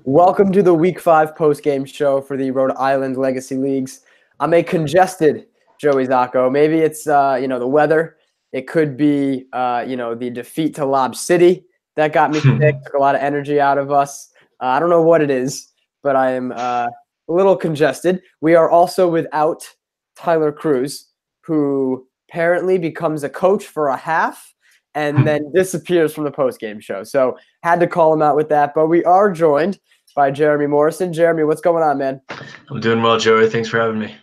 Welcome to the Week 5 postgame show for the Rhode Island Legacy Leagues. I'm a congested Joey Zacco. Maybe it's, the weather. It could be, the defeat to Lob City that got me sick, took a lot of energy out of us. I don't know what it is, but I am a little congested. We are also without Tyler Cruz, who apparently becomes a coach for a half and then disappears from the postgame show. So had to call him out with that. But we are joined by Jeremy Morrison. Jeremy, what's going on, man? I'm doing well, Joey. Thanks for having me.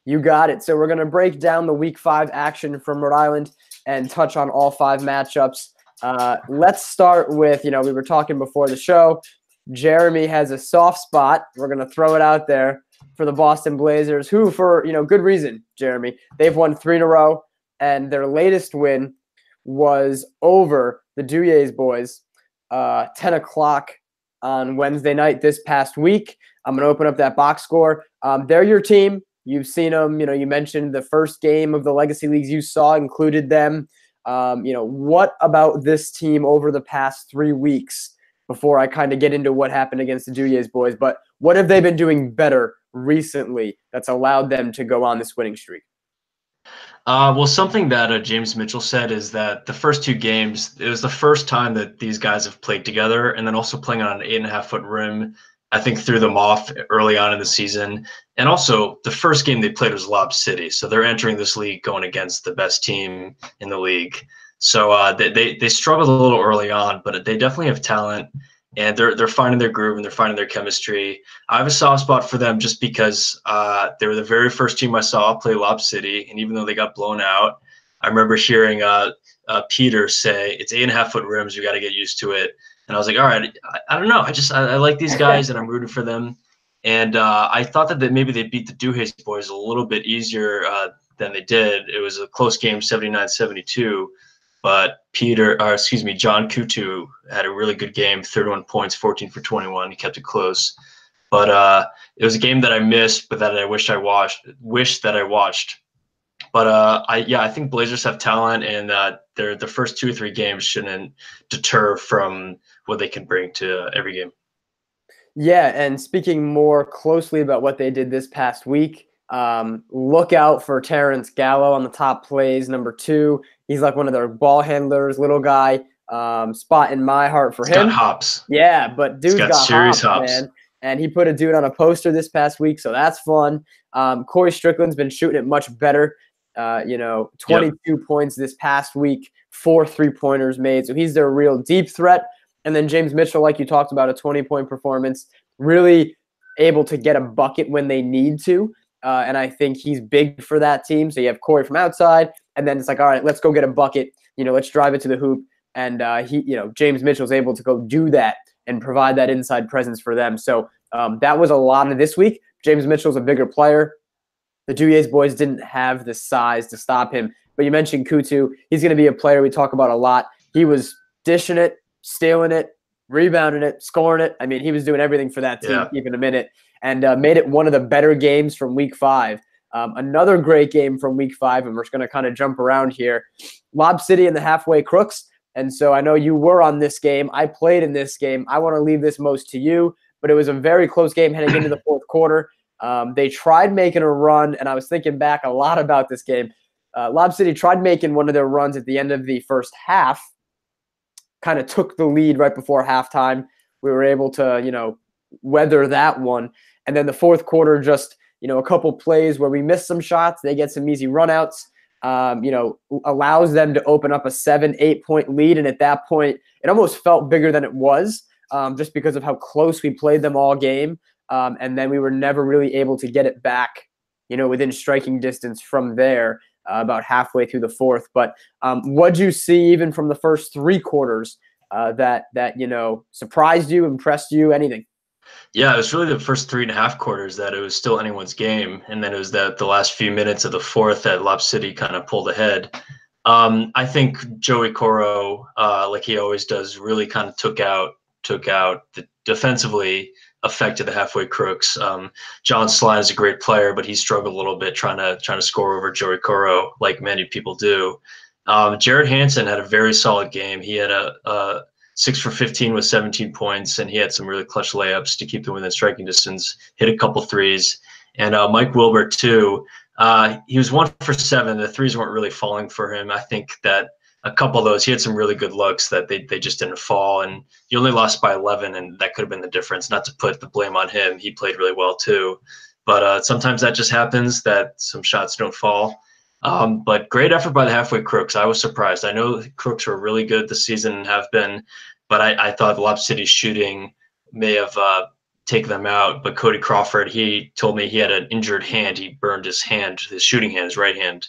You got it. So we're going to break down the Week 5 action from Rhode Island and touch on all 5 matchups. Let's start with, we were talking before the show. Jeremy has a soft spot. We're going to throw it out there for the Boston Blazers, who, for good reason, Jeremy, they've won 3 in a row, and their latest win was over the Duyes boys, 10 o'clock on Wednesday night this past week. I'm going to open up that box score. They're your team. You've seen them. You mentioned the first game of the Legacy Leagues you saw included them. What about this team over the past 3 weeks before I kind of get into what happened against the Duyes boys? But what have they been doing better recently that's allowed them to go on this winning streak? Well, something that James Mitchell said is that the first 2 games, it was the first time that these guys have played together, and then also playing on an 8.5-foot rim, I think threw them off early on in the season. And also, the first game they played was Lob City, so they're entering this league going against the best team in the league. So they struggled a little early on, but they definitely have talent, and they're finding their groove and they're finding their chemistry. I have a soft spot for them just because they were the very first team I saw play Lob City, and even though they got blown out, I remember hearing Peter say, "It's 8.5-foot rims. You got to get used to it." And I was like, "All right, I don't know. I like these guys, and I'm rooting for them." And I thought that maybe they beat the Duyes boys a little bit easier than they did. It was a close game, 79-72. But John Kutu had a really good game, 31 points, 14 for 21. He kept it close. But it was a game that I missed, but that I wish that I watched. But I think Blazers have talent, and the first 2 or 3 games shouldn't deter from what they can bring to every game. Yeah, and speaking more closely about what they did this past week, look out for Terrence Gallo on the top plays, number 2. He's like one of their ball handlers, little guy. Spot in my heart for him. Got hops. Yeah, but dude's got serious hops, man. And he put a dude on a poster this past week, so that's fun. Corey Strickland's been shooting it much better. 22 points this past week, 4 3-pointers made. So he's their real deep threat. And then James Mitchell, like you talked about, a 20-point performance, really able to get a bucket when they need to. And I think he's big for that team. So you have Corey from outside, and then it's like, all right, let's go get a bucket. Let's drive it to the hoop. And James Mitchell's able to go do that and provide that inside presence for them. So that was a lot of this week. James Mitchell's a bigger player. The Duyes boys didn't have the size to stop him. But you mentioned Kutu. He's going to be a player we talk about a lot. He was dishing it, stealing it, rebounding it, scoring it. I mean, he was doing everything for that team, even a minute, and made it one of the better games from Week 5. Another great game from Week 5, and we're just going to kind of jump around here. Lob City and the Halfway Crooks. And so I know you were on this game. I played in this game. I want to leave this most to you, but it was a very close game heading into the fourth quarter. They tried making a run, and I was thinking back a lot about this game. Lob City tried making one of their runs at the end of the first half, kind of took the lead right before halftime. We were able to, weather that one. And then the fourth quarter, just, a couple plays where we missed some shots. They get some easy runouts, allows them to open up a 7-8 point lead. And at that point, it almost felt bigger than it was, just because of how close we played them all game. And then we were never really able to get it back, within striking distance from there. About halfway through the fourth. But what'd you see even from the first 3 quarters that surprised you, impressed you, anything? Yeah, it was really the first 3.5 quarters that it was still anyone's game. And then it was the last few minutes of the fourth that Lob City kind of pulled ahead. I think Joey Coro, like he always does, really kind of took out defensively, affected the Halfway Crooks. John Sline is a great player, but he struggled a little bit trying to score over Joey Coro, like many people do. Jared Hansen had a very solid game. He had a 6 for 15 with 17 points, and he had some really clutch layups to keep them within striking distance, hit a couple threes. And Mike Wilbur, too, he was 1 for 7. The threes weren't really falling for him. I think that a couple of those, he had some really good looks that they just didn't fall. And he only lost by 11, and that could have been the difference. Not to put the blame on him. He played really well, too. But sometimes that just happens, that some shots don't fall. But great effort by the halfway Crooks. I was surprised. I know the Crooks were really good this season and have been, but I thought Lob City's shooting may have taken them out. But Cody Crawford, he told me he had an injured hand. He burned his hand, his shooting hand, his right hand,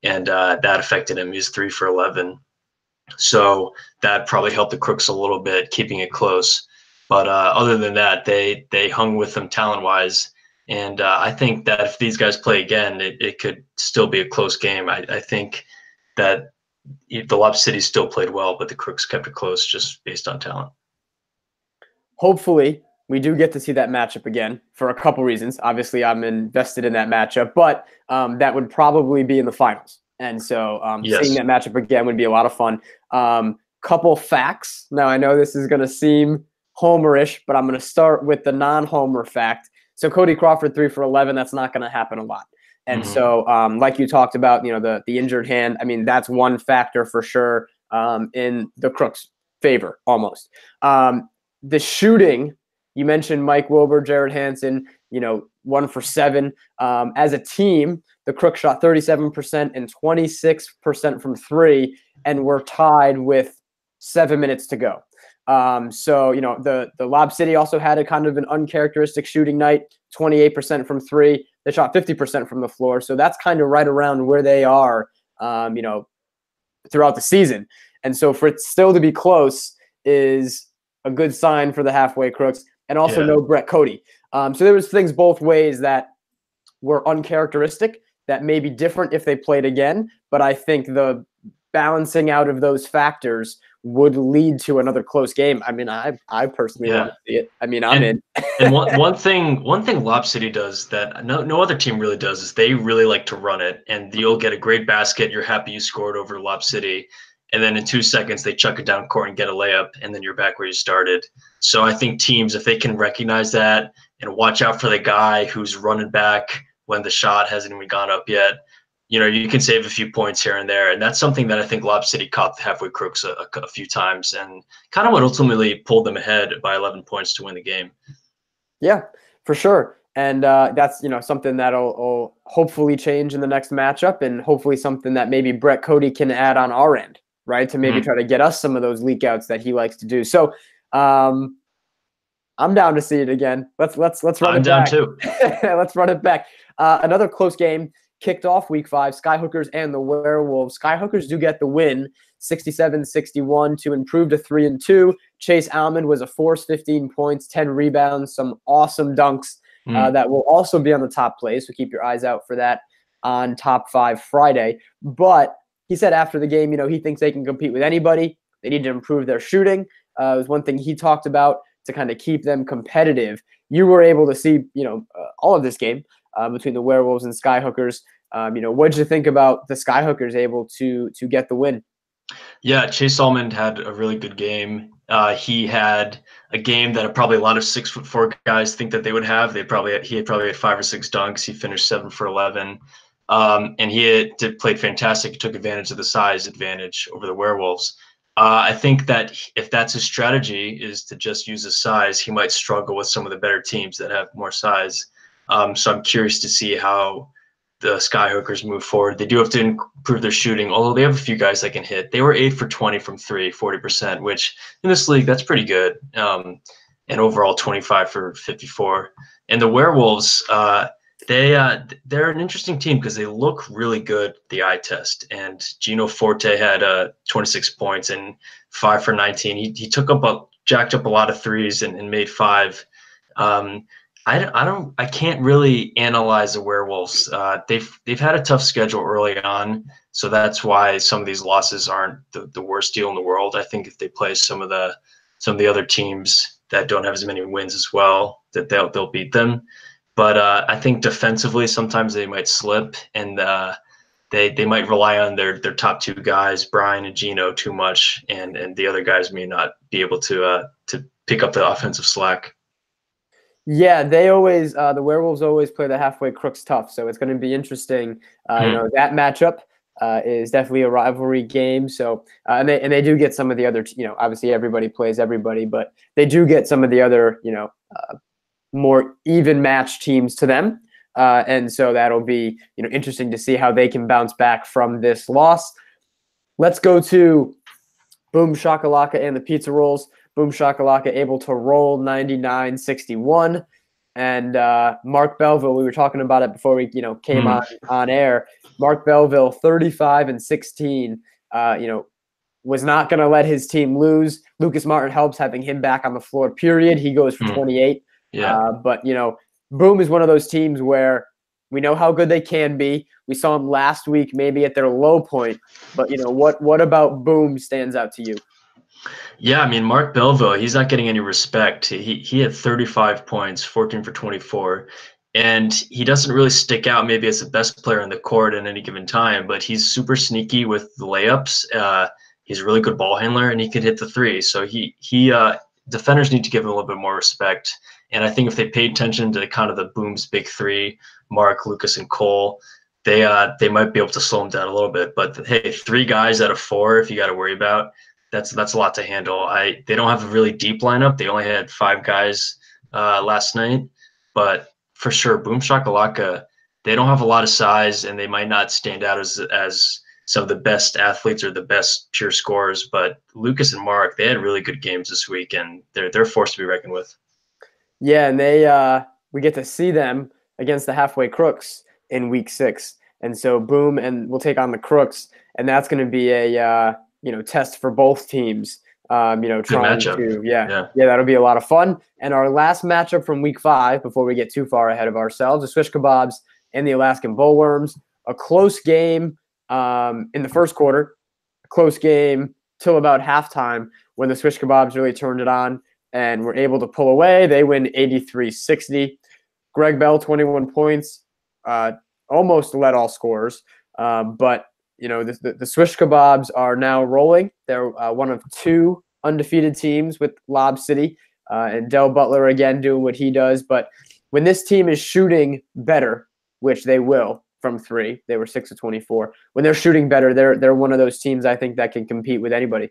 and that affected him. He was 3 for 11. So that probably helped the Crooks a little bit, keeping it close. But other than that, they hung with them talent-wise. And I think that if these guys play again, it could still be a close game. I think that the Lob City still played well, but the Crooks kept it close just based on talent. Hopefully, we do get to see that matchup again for a couple reasons. Obviously, I'm invested in that matchup, but that would probably be in the finals. And so yes. Seeing that matchup again would be a lot of fun. Couple facts. Now, I know this is going to seem homerish, but I'm going to start with the non-homer fact. So Cody Crawford, 3 for 11, that's not going to happen a lot. And so like you talked about, the injured hand, I mean, that's one factor for sure in the Crooks' favor almost. The shooting, you mentioned Mike Wilbur, Jared Hansen, 1 for 7. As a team, the Crooks shot 37% and 26% from 3, and we're tied with 7 minutes to go. So the Lob City also had a kind of an uncharacteristic shooting night, 28% from 3. They shot 50% from the floor. So that's kind of right around where they are, throughout the season. And so for it still to be close is a good sign for the halfway Crooks, and also no Brett Cody. So there was things both ways that were uncharacteristic that may be different if they played again. But I think the balancing out of those factors would lead to another close game. I mean, I personally want to see it. I mean, I'm in. And one thing Lob City does that no other team really does is they really like to run it. And you'll get a great basket. You're happy you scored over Lob City. And then in 2 seconds, they chuck it down court and get a layup. And then you're back where you started. So I think teams, if they can recognize that and watch out for the guy who's running back when the shot hasn't even gone up yet, you can save a few points here and there. And that's something that I think Lob City caught the halfway Crooks a few times, and kind of what ultimately pulled them ahead by 11 points to win the game. Yeah, for sure. And that's, something that'll hopefully change in the next matchup, and hopefully something that maybe Brett Cody can add on our end, right? To maybe try to get us some of those leak outs that he likes to do. So I'm down to see it again. Let's run it back. I'm down too. Let's run it back. Another close game kicked off week 5, Skyhookers and the Werewolves. Skyhookers do get the win, 67-61 to improve to 3-2. Chase Almond was a force, 15 points, 10 rebounds, some awesome dunks that will also be on the top play. So keep your eyes out for that on Top 5 Friday. But he said after the game, he thinks they can compete with anybody. They need to improve their shooting. It was one thing he talked about to kind of keep them competitive. You were able to see, all of this game between the Werewolves and Skyhookers. What did you think about the Skyhookers able to get the win? Yeah, Chase Almond had a really good game. He had a game that probably a lot of 6'4" guys think that they would have. He had probably had 5 or 6 dunks. He finished 7 for 11, and he played fantastic. He took advantage of the size advantage over the Werewolves. I think that if that's his strategy, is to just use his size, he might struggle with some of the better teams that have more size. So I'm curious to see how the Skyhookers move forward. They do have to improve their shooting, although they have a few guys that can hit. They were 8 for 20 from 3, 40%, which in this league, that's pretty good. And overall 25 for 54. And the Werewolves, they're an interesting team because they look really good the eye test. And Gino Forte had 26 points and 5 for 19. He jacked up a lot of threes and made 5. I can't really analyze the Werewolves. They've had a tough schedule early on, so that's why some of these losses aren't the worst deal in the world. I think if they play some of the other teams that don't have as many wins as well, that they'll beat them. But I think defensively sometimes they might slip, and they might rely on their top 2 guys, Brian and Gino, too much, and the other guys may not be able to pick up the offensive slack. Yeah, they always the Werewolves always play the halfway crooks tough, so it's going to be interesting. That matchup is definitely a rivalry game. So and they do get some of the other, obviously everybody plays everybody, but they do get some of the other, more even match teams to them. And so that'll be, interesting to see how they can bounce back from this loss. Let's go to Boom Shakalaka and the Pizza Rolls. Boom Shakalaka able to roll 99-61. And Mark Belleville, we were talking about it before we, came on air. Mark Belleville, 35-16, was not going to let his team lose. Lucas Martin helps having him back on the floor, period. He goes for 28. Yeah. But, Boom is one of those teams where we know how good they can be. We saw them last week, maybe at their low point. But, what about Boom stands out to you? Yeah, I mean, Mark Belleville, he's not getting any respect. He had 35 points, 14 for 24. And he doesn't really stick out maybe as the best player on the court at any given time, but he's super sneaky with the layups. He's a really good ball handler, and he can hit the three. So defenders need to give him a little bit more respect. And I think if they pay attention to kind of the Boom's big three, Mark, Lucas, and Cole, they might be able to slow him down a little bit. But hey, 3 guys out of 4, if you got to worry about, that's a lot to handle. They don't have a really deep lineup. They only had 5 guys last night, but for sure, Boom Shakalaka, they don't have a lot of size, and they might not stand out as some of the best athletes or the best pure scorers. But Lucas and Mark, they had really good games this week, and they're a force to be reckoned with. Yeah, and we get to see them against the halfway crooks in week 6, and so Boom and we'll take on the Crooks, and that's going to be a test for both teams. Trying to that'll be a lot of fun. And our last matchup from week 5, before we get too far ahead of ourselves, the Swish Kebabs and the Alaskan Bullworms. A close game in the first quarter, a close game till about halftime when the Swish Kebabs really turned it on and were able to pull away. They win 83-60. Greg Bell, 21 points, almost led all scorers, but the Swish Kebabs are now rolling. They're one of 2 undefeated teams with Lob City, and Del Butler again doing what he does. But when this team is shooting better, which they will from 3, they were 6 of 24. When they're shooting better, they're one of those teams I think that can compete with anybody.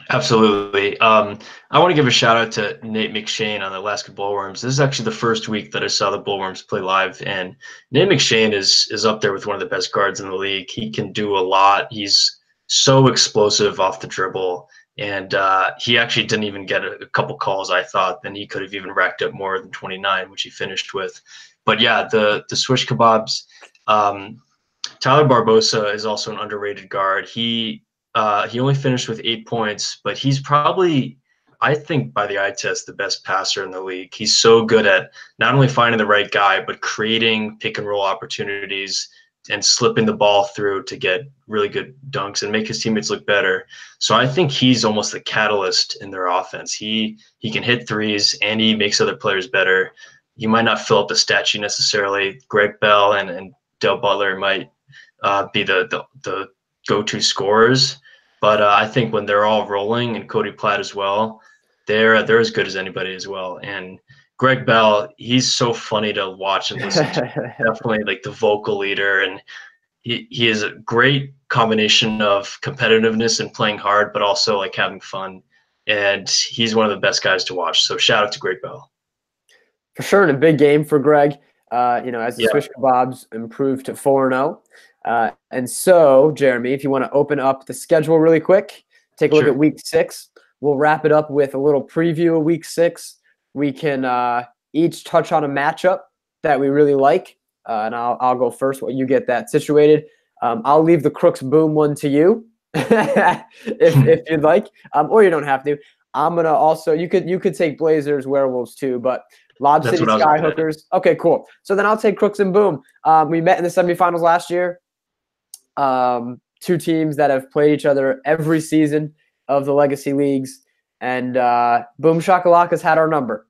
Absolutely. I want to give a shout out to Nate McShane on the Alaska Bullworms. This is actually the first week that I saw the Bullworms play live, and Nate McShane is up there with one of the best guards in the league. He can do a lot. He's so explosive off the dribble, and he actually didn't even get a couple calls, I thought. Then he could have even racked up more than 29, which he finished with. But yeah, the Swish Kebabs. Tyler Barbosa is also an underrated guard. He only finished with 8 points, but he's probably, I think by the eye test, the best passer in the league. He's so good at not only finding the right guy, but creating pick and roll opportunities and slipping the ball through to get really good dunks and make his teammates look better. So I think he's almost the catalyst in their offense. He can hit threes and he makes other players better. He might not fill up the stat sheet necessarily. Greg Bell and Del Butler might be the go-to scorers. But I think when they're all rolling, and Cody Platt as well, they're as good as anybody as well. And Greg Bell, he's so funny to watch and listen to. Definitely like the vocal leader, and he is a great combination of competitiveness and playing hard, but also like having fun. And he's one of the best guys to watch. So shout out to Greg Bell. For sure, and a big game for Greg. As the Swish Kebabs improved to 4-0. And so, Jeremy, if you want to open up the schedule really quick, take a look at week 6. We'll wrap it up with a little preview of week 6. We can each touch on a matchup that we really like. And I'll go first while you get that situated. I'll leave the Crooks Boom one to you if you'd like, or you don't have to. I'm going to also, you could take Blazers, Werewolves too, but Lob City Skyhookers. Okay, cool. So then I'll take Crooks and Boom. We met in the semifinals last year. 2 teams that have played each other every season of the Legacy Leagues. And Boom Shakalaka's had our number.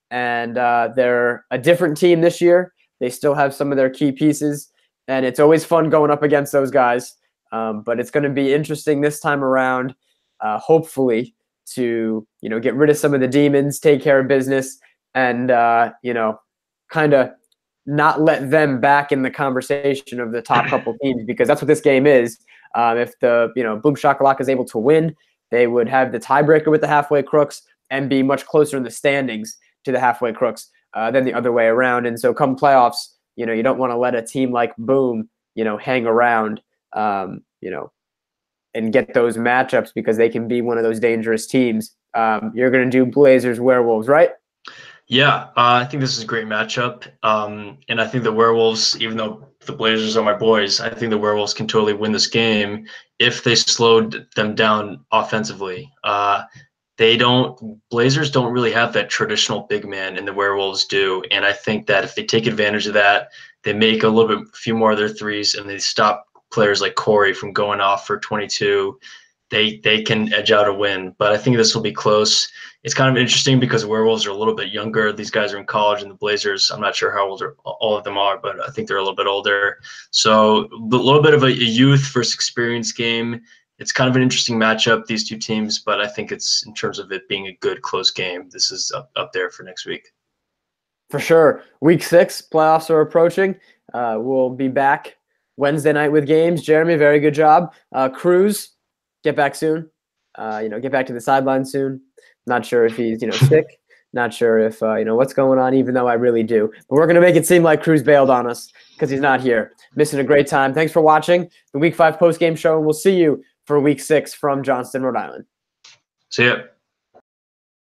And they're a different team this year. They still have some of their key pieces. And it's always fun going up against those guys. But it's going to be interesting this time around. hopefully to, get rid of some of the demons, take care of business, and, kind of not let them back in the conversation of the top couple teams, because that's what this game is. If the, Boom Shakalaka is able to win, they would have the tiebreaker with the halfway crooks and be much closer in the standings to the halfway crooks than the other way around. And so come playoffs, you don't want to let a team like Boom, hang around, and get those matchups, because they can be one of those dangerous teams. You're going to do Blazers Werewolves, right? Yeah, I think this is a great matchup. And I think the Werewolves, even though the Blazers are my boys, I think the Werewolves can totally win this game if they slowed them down offensively. Blazers don't really have that traditional big man, and the Werewolves do. And I think that if they take advantage of that, they make a few more of their threes, and they stop players like Corey from going off for 22, they can edge out a win. But I think this will be close. It's kind of interesting because the Werewolves are a little bit younger. These guys are in college, and the Blazers, I'm not sure how old all of them are, but I think they're a little bit older. So a little bit of a youth versus experience game. It's kind of an interesting matchup, these two teams, but I think it's, in terms of it being a good, close game, this is up there for next week. For sure. Week 6, playoffs are approaching. We'll be back Wednesday night with games. Jeremy, very good job. Cruz, get back soon. Get back to the sideline soon. Not sure if he's, sick. Not sure if, what's going on, even though I really do. But we're going to make it seem like Cruz bailed on us because he's not here. Missing a great time. Thanks for watching the Week 5 postgame show, and we'll see you for Week 6 from Johnston, Rhode Island. See ya.